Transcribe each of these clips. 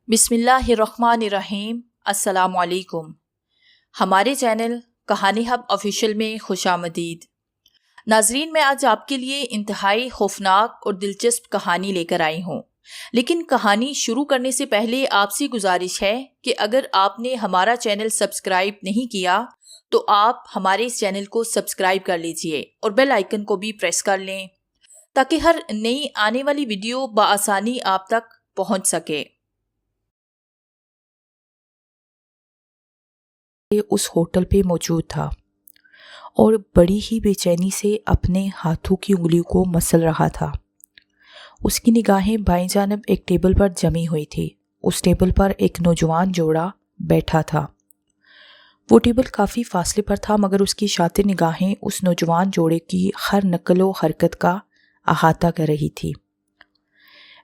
بسم اللہ الرحمن الرحیم۔ السلام علیکم۔ ہمارے چینل کہانی ہب آفیشیل میں خوش آمدید۔ ناظرین، میں آج آپ کے لیے انتہائی خوفناک اور دلچسپ کہانی لے کر آئی ہوں، لیکن کہانی شروع کرنے سے پہلے آپ سے گزارش ہے کہ اگر آپ نے ہمارا چینل سبسکرائب نہیں کیا تو آپ ہمارے اس چینل کو سبسکرائب کر لیجئے اور بیل آئیکن کو بھی پریس کر لیں تاکہ ہر نئی آنے والی ویڈیو بآسانی آپ تک پہنچ سکے۔ اس ہوٹل پہ موجود تھا اور بڑی ہی بے چینی سے اپنے ہاتھوں کی انگلیوں کو مسل رہا تھا۔ اس کی نگاہیں بائیں جانب ایک ٹیبل پر جمی ہوئی تھی۔ اس ٹیبل پر ایک نوجوان جوڑا بیٹھا تھا۔ وہ ٹیبل کافی فاصلے پر تھا، مگر اس کی شاطر نگاہیں اس نوجوان جوڑے کی ہر نقل و حرکت کا احاطہ کر رہی تھی۔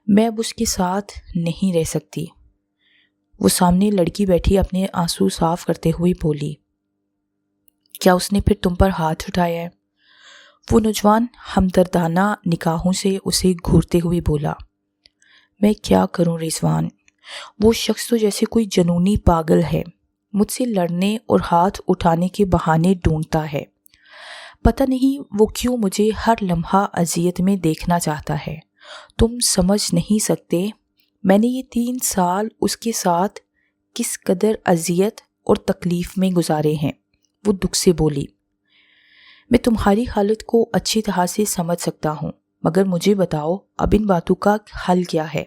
میں اب اس کے ساتھ نہیں رہ سکتی، وہ سامنے لڑکی بیٹھی اپنے آنسو صاف کرتے ہوئے بولی۔ کیا اس نے پھر تم پر ہاتھ اٹھایا ہے؟ وہ نوجوان ہمدردانہ نگاہوں سے اسے گھورتے ہوئے بولا۔ میں کیا کروں رضوان، وہ شخص تو جیسے کوئی جنونی پاگل ہے، مجھ سے لڑنے اور ہاتھ اٹھانے کے بہانے ڈھونڈتا ہے۔ پتہ نہیں وہ کیوں مجھے ہر لمحہ اذیت میں دیکھنا چاہتا ہے۔ تم سمجھ نہیں سکتے میں نے یہ 3 سال اس کے ساتھ کس قدر اذیت اور تکلیف میں گزارے ہیں، وہ دکھ سے بولی۔ میں تمہاری حالت کو اچھی طرح سے سمجھ سکتا ہوں، مگر مجھے بتاؤ اب ان باتوں کا حل کیا ہے؟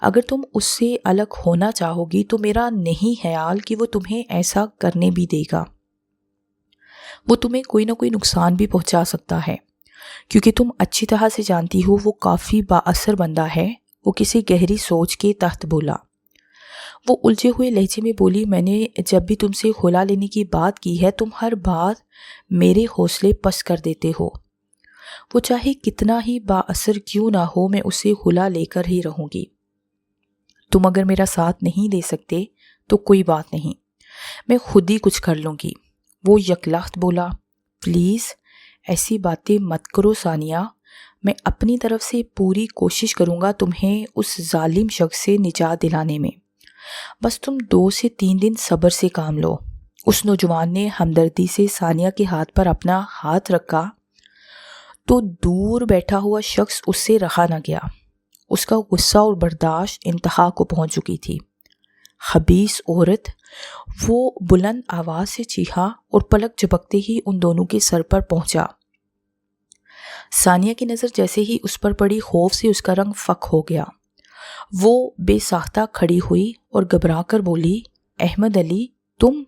اگر تم اس سے الگ ہونا چاہو گی تو میرا نہیں خیال کہ وہ تمہیں ایسا کرنے بھی دے گا۔ وہ تمہیں کوئی نہ کوئی نقصان بھی پہنچا سکتا ہے، کیونکہ تم اچھی طرح سے جانتی ہو وہ کافی با اثر بندہ ہے۔ وہ کسی گہری سوچ کے تحت بولا۔ وہ الجھے ہوئے لہجے میں بولی، میں نے جب بھی تم سے خلا لینے کی بات کی ہے تم ہر بات میرے حوصلے پست کر دیتے ہو۔ وہ چاہے کتنا ہی با اثر کیوں نہ ہو میں اسے خلا لے کر ہی رہوں گی۔ تم اگر میرا ساتھ نہیں دے سکتے تو کوئی بات نہیں، میں خود ہی کچھ کر لوں گی۔ وہ یکلخت بولا۔ پلیز ایسی باتیں مت کرو ثانیہ، میں اپنی طرف سے پوری کوشش کروں گا تمہیں اس ظالم شخص سے نجات دلانے میں، بس تم 2 سے 3 دن صبر سے کام لو۔ اس نوجوان نے ہمدردی سے ثانیہ کے ہاتھ پر اپنا ہاتھ رکھا تو دور بیٹھا ہوا شخص اس سے رہا نہ گیا۔ اس کا غصہ اور برداشت انتہا کو پہنچ چکی تھی۔ خبیث عورت، وہ بلند آواز سے چیخا اور پلک جھپکتے ہی ان دونوں کے سر پر پہنچا۔ ثانیہ کی نظر جیسے ہی اس پر پڑی، خوف سے اس کا رنگ فک ہو گیا۔ وہ بے ساختہ کھڑی ہوئی اور گھبرا کر بولی، احمد علی تم؟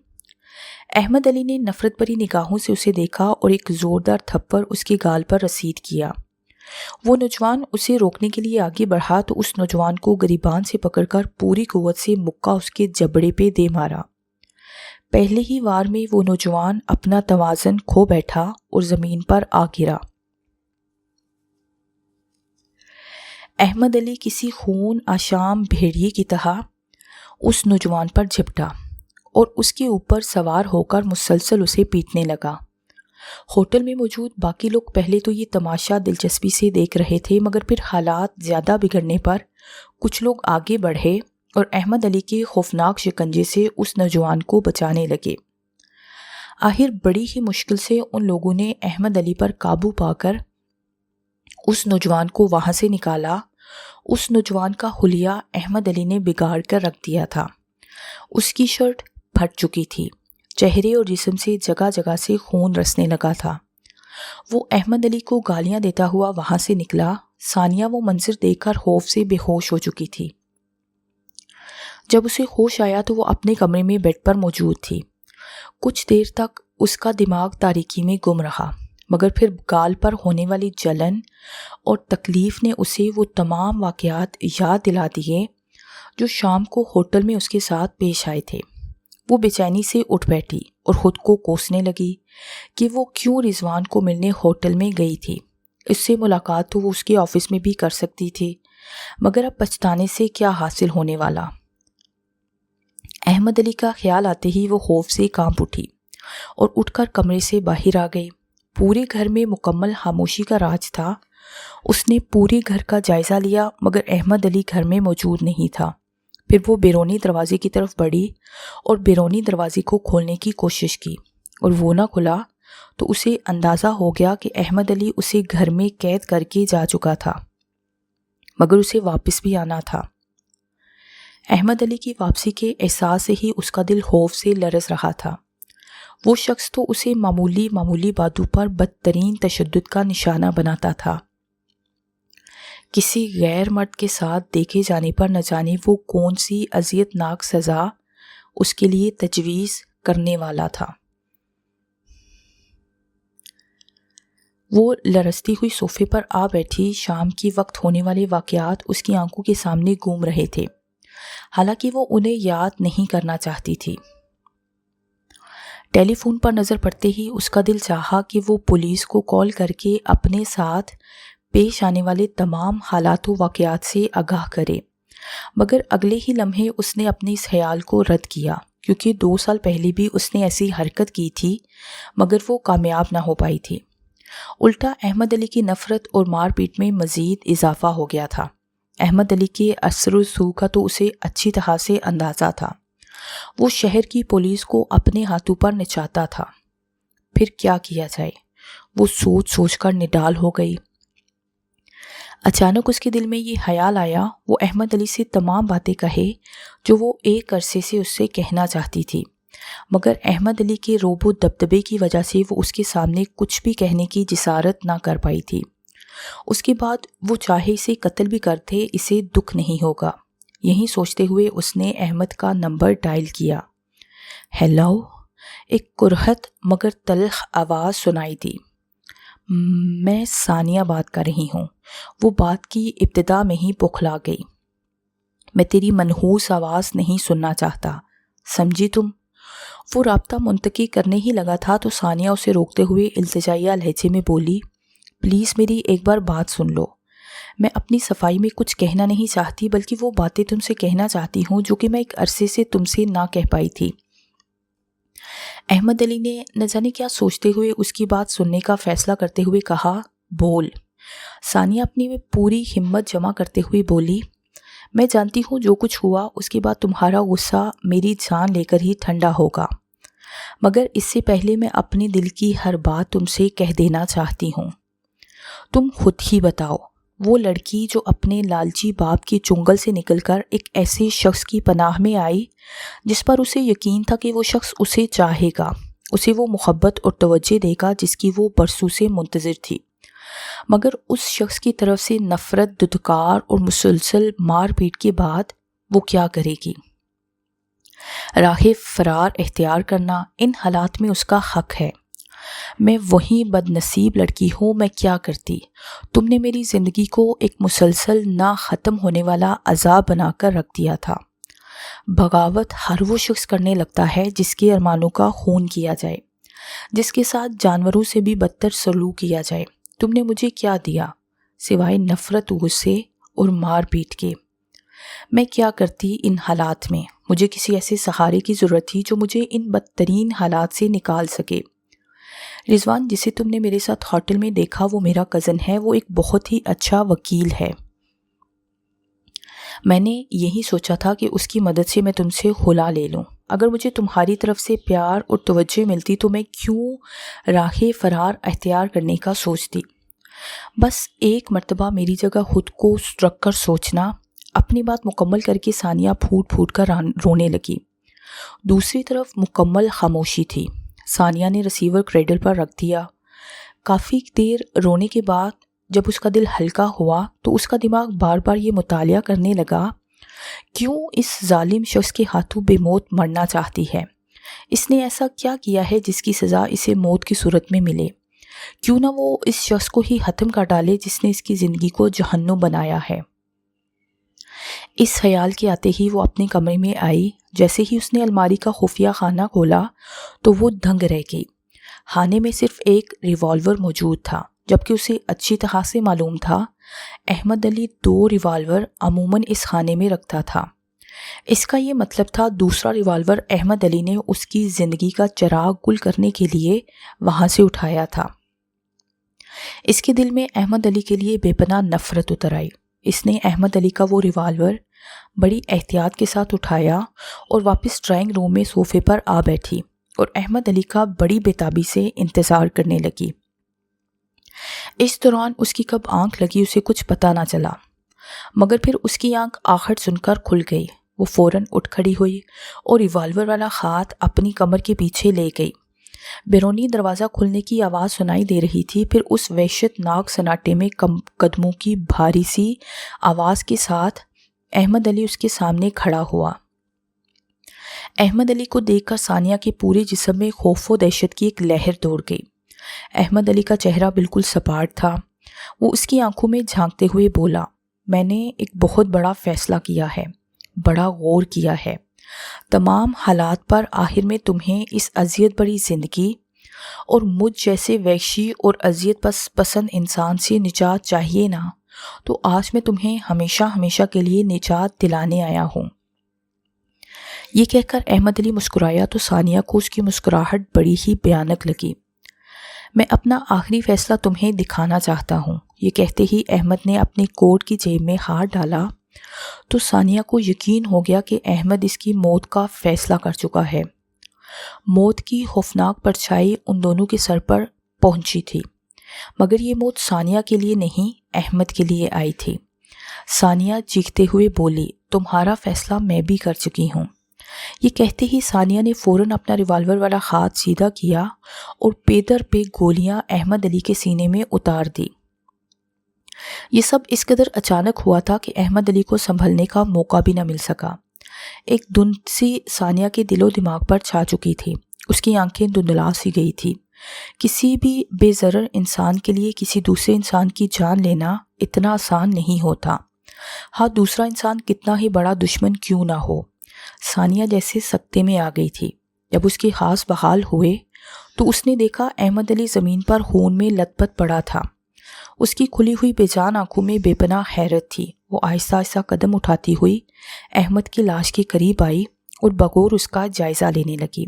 احمد علی نے نفرت بھری نگاہوں سے اسے دیکھا اور ایک زوردار تھپڑ اس کے گال پر رسید کیا۔ وہ نوجوان اسے روکنے کے لیے آگے بڑھا تو اس نوجوان کو گریبان سے پکڑ کر پوری قوت سے مکہ اس کے جبڑے پہ دے مارا۔ پہلے ہی وار میں وہ نوجوان اپنا توازن کھو بیٹھا اور زمین پر آ گرا۔ احمد علی کسی خون آشام بھیڑیے کی طرح اس نوجوان پر جھپٹا اور اس کے اوپر سوار ہو کر مسلسل اسے پیٹنے لگا۔ ہوٹل میں موجود باقی لوگ پہلے تو یہ تماشا دلچسپی سے دیکھ رہے تھے، مگر پھر حالات زیادہ بگڑنے پر کچھ لوگ آگے بڑھے اور احمد علی کے خوفناک شکنجے سے اس نوجوان کو بچانے لگے۔ آخر بڑی ہی مشکل سے ان لوگوں نے احمد علی پر قابو پا کر اس نوجوان کو وہاں سے نکالا۔ اس نوجوان کا حلیہ احمد علی نے بگاڑ کر رکھ دیا تھا۔ اس کی شرٹ پھٹ چکی تھی، چہرے اور جسم سے جگہ جگہ سے خون رسنے لگا تھا۔ وہ احمد علی کو گالیاں دیتا ہوا وہاں سے نکلا۔ ثانیہ وہ منظر دیکھ کر خوف سے بے ہوش ہو چکی تھی۔ جب اسے ہوش آیا تو وہ اپنے کمرے میں بیڈ پر موجود تھی۔ کچھ دیر تک اس کا دماغ تاریکی میں گم رہا، مگر پھر گال پر ہونے والی جلن اور تکلیف نے اسے وہ تمام واقعات یاد دلا دیے جو شام کو ہوٹل میں اس کے ساتھ پیش آئے تھے۔ وہ بے چینی سے اٹھ بیٹھی اور خود کو کوسنے لگی کہ وہ کیوں رضوان کو ملنے ہوٹل میں گئی تھی۔ اس سے ملاقات تو وہ اس کے آفس میں بھی کر سکتی تھی، مگر اب پچھتانے سے کیا حاصل ہونے والا؟ احمد علی کا خیال آتے ہی وہ خوف سے کانپ اٹھی اور اٹھ کر کمرے سے باہر آ گئی۔ پورے گھر میں مکمل خاموشی کا راج تھا۔ اس نے پورے گھر کا جائزہ لیا، مگر احمد علی گھر میں موجود نہیں تھا۔ پھر وہ بیرونی دروازے کی طرف بڑھی اور بیرونی دروازے کو کھولنے کی کوشش کی اور وہ نہ کھلا تو اسے اندازہ ہو گیا کہ احمد علی اسے گھر میں قید کر کے جا چکا تھا، مگر اسے واپس بھی آنا تھا۔ احمد علی کی واپسی کے احساس سے ہی اس کا دل خوف سے لرز رہا تھا۔ وہ شخص تو اسے معمولی باتوں پر بدترین تشدد کا نشانہ بناتا تھا۔ کسی غیر مرد کے ساتھ دیکھے جانے پر نہ جانے وہ کون سی اذیت ناک سزا اس کے لیے تجویز کرنے والا تھا۔ وہ لرزتی ہوئی صوفے پر آ بیٹھی۔ شام کی وقت ہونے والے واقعات اس کی آنکھوں کے سامنے گھوم رہے تھے، حالانکہ وہ انہیں یاد نہیں کرنا چاہتی تھی۔ ٹیلی فون پر نظر پڑتے ہی اس کا دل چاہا کہ وہ پولیس کو کال کر کے اپنے ساتھ پیش آنے والے تمام حالات و واقعات سے آگاہ کرے، مگر اگلے ہی لمحے اس نے اپنے اس خیال کو رد کیا، کیونکہ 2 سال پہلے بھی اس نے ایسی حرکت کی تھی مگر وہ کامیاب نہ ہو پائی تھی۔ الٹا احمد علی کی نفرت اور مار پیٹ میں مزید اضافہ ہو گیا تھا۔ احمد علی کے اثر و رسوخ کا تو اسے اچھی طرح سے اندازہ تھا۔ وہ شہر کی پولیس کو اپنے ہاتھوں پر نچاتا تھا۔ پھر کیا کیا جائے؟ وہ سوچ کر نڈال ہو گئی۔ اچانک اس کے دل میں یہ خیال آیا وہ احمد علی سے تمام باتیں کہے جو وہ ایک عرصے سے اس سے کہنا چاہتی تھی، مگر احمد علی کے رعب و دبدبے کی وجہ سے وہ اس کے سامنے کچھ بھی کہنے کی جسارت نہ کر پائی تھی۔ اس کے بعد وہ چاہے اسے قتل بھی کرتے اسے دکھ نہیں ہوگا۔ یہی سوچتے ہوئے اس نے احمد کا نمبر ڈائل کیا۔ ہیلو، ایک کرہت مگر تلخ آواز سنائی دی۔ میں ثانیہ بات کر رہی ہوں۔ وہ بات کی ابتدا میں ہی بوکھلا گئی۔ میں تیری منحوس آواز نہیں سننا چاہتا، سمجھی تم؟ وہ رابطہ منتقل کرنے ہی لگا تھا تو ثانیہ اسے روکتے ہوئے التجائیہ لہجے میں بولی، پلیز میری ایک بار بات سن لو۔ میں اپنی صفائی میں کچھ کہنا نہیں چاہتی، بلکہ وہ باتیں تم سے کہنا چاہتی ہوں جو کہ میں ایک عرصے سے تم سے نہ کہہ پائی تھی۔ احمد علی نے نہ جانے کیا سوچتے ہوئے اس کی بات سننے کا فیصلہ کرتے ہوئے کہا، بول۔ ثانیہ اپنی پوری ہمت جمع کرتے ہوئے بولی، میں جانتی ہوں جو کچھ ہوا اس کے بعد تمہارا غصہ میری جان لے کر ہی ٹھنڈا ہوگا، مگر اس سے پہلے میں اپنے دل کی ہر بات تم سے کہہ دینا چاہتی ہوں۔ تم خود ہی بتاؤ، وہ لڑکی جو اپنے لالچی باپ کے چنگل سے نکل کر ایک ایسے شخص کی پناہ میں آئی جس پر اسے یقین تھا کہ وہ شخص اسے چاہے گا، اسے وہ محبت اور توجہ دے گا جس کی وہ برسوں سے منتظر تھی، مگر اس شخص کی طرف سے نفرت، دھتکار اور مسلسل مار پیٹ کے بعد وہ کیا کرے گی؟ راہ فرار اختیار کرنا ان حالات میں اس کا حق ہے۔ میں وہی بد نصیب لڑکی ہوں، میں کیا کرتی؟ تم نے میری زندگی کو ایک مسلسل نہ ختم ہونے والا عذاب بنا کر رکھ دیا تھا۔ بغاوت ہر وہ شخص کرنے لگتا ہے جس کے ارمانوں کا خون کیا جائے، جس کے ساتھ جانوروں سے بھی بدتر سلوک کیا جائے۔ تم نے مجھے کیا دیا سوائے نفرت، غصے اور مار پیٹ کے؟ میں کیا کرتی ان حالات میں؟ مجھے کسی ایسے سہارے کی ضرورت تھی جو مجھے ان بدترین حالات سے نکال سکے۔ رضوان، جسے تم نے میرے ساتھ ہوٹل میں دیکھا، وہ میرا کزن ہے، وہ ایک بہت ہی اچھا وکیل ہے۔ میں نے یہی سوچا تھا کہ اس کی مدد سے میں تم سے خلا لے لوں۔ اگر مجھے تمہاری طرف سے پیار اور توجہ ملتی تو میں کیوں راہ فرار اختیار کرنے کا سوچتی؟ بس ایک مرتبہ میری جگہ خود کو رکھ کر سوچنا۔ اپنی بات مکمل کر کے ثانیہ پھوٹ پھوٹ کر رونے لگی۔ دوسری طرف مکمل خاموشی تھی۔ ثانیہ نے ریسیور کریڈل پر رکھ دیا۔ کافی دیر رونے کے بعد جب اس کا دل ہلکا ہوا تو اس کا دماغ بار بار یہ مطالعہ کرنے لگا، کیوں اس ظالم شخص کے ہاتھوں بے موت مرنا چاہتی ہے؟ اس نے ایسا کیا کیا ہے جس کی سزا اسے موت کی صورت میں ملے؟ کیوں نہ وہ اس شخص کو ہی ختم کر ڈالے جس نے اس کی زندگی کو جہنم بنایا ہے؟ اس خیال کے آتے ہی وہ اپنے کمرے میں آئی۔ جیسے ہی اس نے الماری کا خفیہ خانہ کھولا تو وہ دنگ رہ گئی۔ خانے میں صرف ایک ریوالور موجود تھا، جبکہ اسے اچھی طرح سے معلوم تھا احمد علی 2 ریوالور عموماً اس خانے میں رکھتا تھا۔ اس کا یہ مطلب تھا دوسرا ریوالور احمد علی نے اس کی زندگی کا چراغ گل کرنے کے لیے وہاں سے اٹھایا تھا۔ اس کے دل میں احمد علی کے لیے بے پناہ نفرت اتر آئی۔ اس نے احمد علی کا وہ ریوالور بڑی احتیاط کے ساتھ اٹھایا اور واپس ڈرائنگ روم میں صوفے پر آ بیٹھی اور احمد علی کا بڑی بےتابی سے انتظار کرنے لگی۔ اس دوران اس کی کب آنکھ لگی اسے کچھ پتہ نہ چلا، مگر پھر اس کی آنکھ آہٹ سن کر کھل گئی۔ وہ فوراً اٹھ کھڑی ہوئی اور ریوالور والا ہاتھ اپنی کمر کے پیچھے لے گئی۔ بیرونی دروازہ کھلنے کی آواز سنائی دے رہی تھی، پھر اس وحشت ناک سناٹے میں قدموں کی بھاری سی آواز کے ساتھ احمد علی اس کے سامنے کھڑا ہوا۔ احمد علی کو دیکھ کر ثانیہ کے پورے جسم میں خوف و دہشت کی ایک لہر دوڑ گئی۔ احمد علی کا چہرہ بالکل سپاٹ تھا۔ وہ اس کی آنکھوں میں جھانکتے ہوئے بولا، میں نے ایک بہت بڑا فیصلہ کیا ہے، بڑا غور کیا ہے۔ تمام حالات پر آخر میں تمہیں اس اذیت بڑی زندگی اور مجھ جیسے وحشی اور اذیت پسند انسان سے نجات چاہیے نا، تو آج میں تمہیں ہمیشہ ہمیشہ کے لیے نجات دلانے آیا ہوں۔ یہ کہہ کر احمد علی مسکرایا تو ثانیہ کو اس کی مسکراہٹ بڑی ہی بھیانک لگی۔ میں اپنا آخری فیصلہ تمہیں دکھانا چاہتا ہوں۔ یہ کہتے ہی احمد نے اپنی کوٹ کی جیب میں ہاتھ ڈالا تو ثانیہ کو یقین ہو گیا کہ احمد اس کی موت کا فیصلہ کر چکا ہے۔ موت کی خوفناک پرچھائی ان دونوں کے سر پر پہنچی تھی، مگر یہ موت ثانیہ کے لیے نہیں، احمد کے لیے آئی تھی۔ ثانیہ چیختے ہوئے بولی، تمہارا فیصلہ میں بھی کر چکی ہوں۔ یہ کہتے ہی ثانیہ نے فوراً اپنا ریوالور والا ہاتھ سیدھا کیا اور پے در پے گولیاں احمد علی کے سینے میں اتار دی۔ یہ سب اس قدر اچانک ہوا تھا کہ احمد علی کو سنبھلنے کا موقع بھی نہ مل سکا۔ ایک دھند سی ثانیہ کے دل و دماغ پر چھا چکی تھی، اس کی آنکھیں دھندلا سی گئی تھی۔ کسی بھی بے ضرر انسان کے لیے کسی دوسرے انسان کی جان لینا اتنا آسان نہیں ہوتا، ہاں دوسرا انسان کتنا ہی بڑا دشمن کیوں نہ ہو۔ ثانیہ جیسے سکتے میں آ گئی تھی۔ جب اس کے ہاتھ بحال ہوئے تو اس نے دیکھا احمد علی زمین پر خون میں لت پت پڑا تھا۔ اس کی کھلی ہوئی بے جان آنکھوں میں بے پناہ حیرت تھی۔ وہ آہستہ آہستہ قدم اٹھاتی ہوئی احمد کی لاش کے قریب آئی اور بغور اس کا جائزہ لینے لگی۔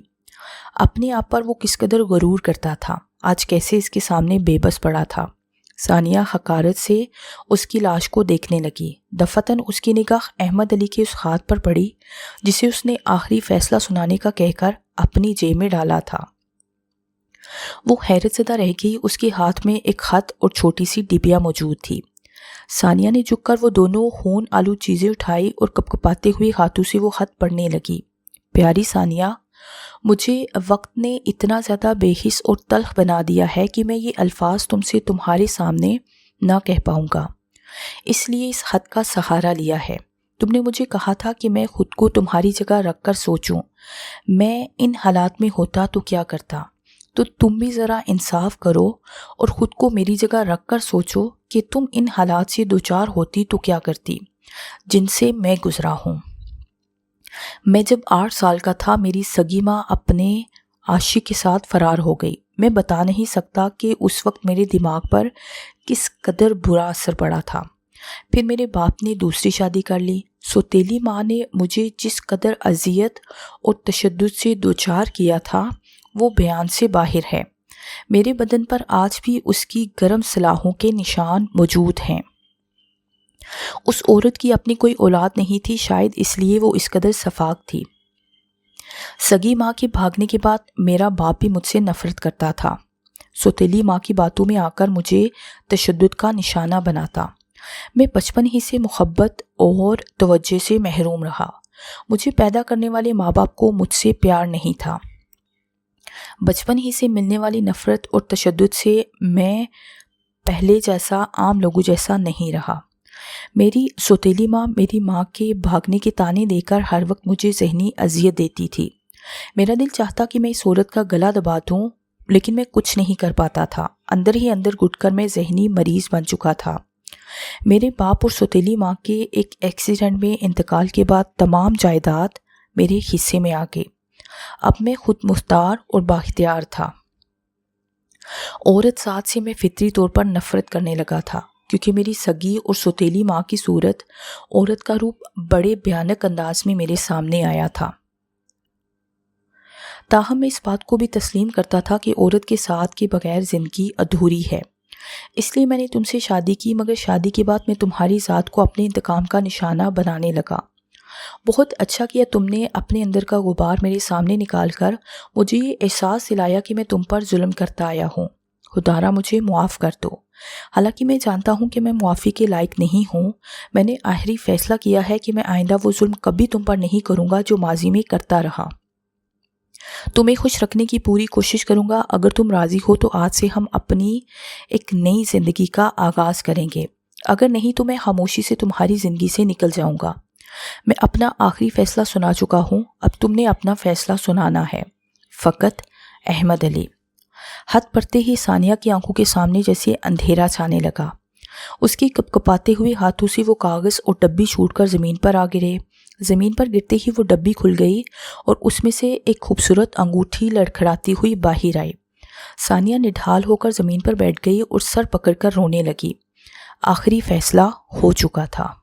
اپنے آپ پر وہ کس قدر غرور کرتا تھا، آج کیسے اس کے سامنے بے بس پڑا تھا۔ ثانیہ حقارت سے اس کی لاش کو دیکھنے لگی۔ دفعتاً اس کی نگاہ احمد علی کے اس ہاتھ پر پڑی جسے اس نے آخری فیصلہ سنانے کا کہہ کر اپنی جیب میں ڈالا تھا۔ وہ حیرت زدہ رہ گئی۔ اس کے ہاتھ میں ایک خط اور چھوٹی سی ڈبیا موجود تھی۔ ثانیہ نے جھک کر وہ دونوں خون آلود چیزیں اٹھائی اور کپکپاتے ہوئے ہاتھوں سے وہ خط پڑھنے لگی۔ پیاری ثانیہ، مجھے وقت نے اتنا زیادہ بے حس اور تلخ بنا دیا ہے کہ میں یہ الفاظ تم سے تمہارے سامنے نہ کہہ پاؤں گا، اس لیے اس خط کا سہارا لیا ہے۔ تم نے مجھے کہا تھا کہ میں خود کو تمہاری جگہ رکھ کر سوچوں، میں ان حالات میں ہوتا تو کیا کرتا، تو تم بھی ذرا انصاف کرو اور خود کو میری جگہ رکھ کر سوچو کہ تم ان حالات سے دوچار ہوتی تو کیا کرتی جن سے میں گزرا ہوں۔ میں جب 8 سال کا تھا میری سگی ماں اپنے عاشق کے ساتھ فرار ہو گئی۔ میں بتا نہیں سکتا کہ اس وقت میرے دماغ پر کس قدر برا اثر پڑا تھا۔ پھر میرے باپ نے دوسری شادی کر لی۔ سوتیلی ماں نے مجھے جس قدر اذیت اور تشدد سے دوچار کیا تھا وہ بیان سے باہر ہے۔ میرے بدن پر آج بھی اس کی گرم سلاخوں کے نشان موجود ہیں۔ اس عورت کی اپنی کوئی اولاد نہیں تھی، شاید اس لیے وہ اس قدر شفاق تھی۔ سگی ماں کے بھاگنے کے بعد میرا باپ بھی مجھ سے نفرت کرتا تھا۔ سوتیلی ماں کی باتوں میں آ کر مجھے تشدد کا نشانہ بناتا۔ میں بچپن ہی سے محبت اور توجہ سے محروم رہا۔ مجھے پیدا کرنے والے ماں باپ کو مجھ سے پیار نہیں تھا۔ بچپن ہی سے ملنے والی نفرت اور تشدد سے میں پہلے جیسا عام لوگوں جیسا نہیں رہا۔ میری سوتیلی ماں میری ماں کے بھاگنے کے تانے دے کر ہر وقت مجھے ذہنی اذیت دیتی تھی۔ میرا دل چاہتا کہ میں اس عورت کا گلا دبا دوں، لیکن میں کچھ نہیں کر پاتا تھا۔ اندر ہی اندر گھٹ کر میں ذہنی مریض بن چکا تھا۔ میرے باپ اور سوتیلی ماں کے ایک ایکسیڈنٹ میں انتقال کے بعد تمام جائیداد میرے حصے میں آ گئی۔ اب میں خود مختار اور بااختیار تھا۔ عورت ذات سے میں فطری طور پر نفرت کرنے لگا تھا، کیونکہ میری سگی اور سوتیلی ماں کی صورت، عورت کا روپ بڑے بھیانک انداز میں میرے سامنے آیا تھا۔ تاہم میں اس بات کو بھی تسلیم کرتا تھا کہ عورت کے ساتھ کے بغیر زندگی ادھوری ہے۔ اس لیے میں نے تم سے شادی کی، مگر شادی کے بعد میں تمہاری ذات کو اپنے انتقام کا نشانہ بنانے لگا۔ بہت اچھا کیا تم نے اپنے اندر کا غبار میرے سامنے نکال کر مجھے یہ احساس دلایا کہ میں تم پر ظلم کرتا آیا ہوں۔ خدارا مجھے معاف کر دو، حالانکہ میں جانتا ہوں کہ میں معافی کے لائق نہیں ہوں۔ میں نے آخری فیصلہ کیا ہے کہ میں آئندہ وہ ظلم کبھی تم پر نہیں کروں گا جو ماضی میں کرتا رہا۔ تمہیں خوش رکھنے کی پوری کوشش کروں گا۔ اگر تم راضی ہو تو آج سے ہم اپنی ایک نئی زندگی کا آغاز کریں گے، اگر نہیں تو میں خاموشی سے تمہاری زندگی سے نکل جاؤں گا۔ میں اپنا آخری فیصلہ سنا چکا ہوں، اب تم نے اپنا فیصلہ سنانا ہے۔ فقط احمد علی۔ حد پڑتے ہی ثانیہ کی آنکھوں کے سامنے جیسے اندھیرا چھانے لگا۔ اس کے کپکپاتے ہوئے ہاتھوں سے وہ کاغذ اور ڈبی چھوٹ کر زمین پر آ گرے۔ زمین پر گرتے ہی وہ ڈبی کھل گئی اور اس میں سے ایک خوبصورت انگوٹھی لڑکھڑاتی ہوئی باہر آئی۔ ثانیہ نڈھال ہو کر زمین پر بیٹھ گئی اور سر پکڑ کر رونے لگی۔ آخری فیصلہ ہو چکا تھا۔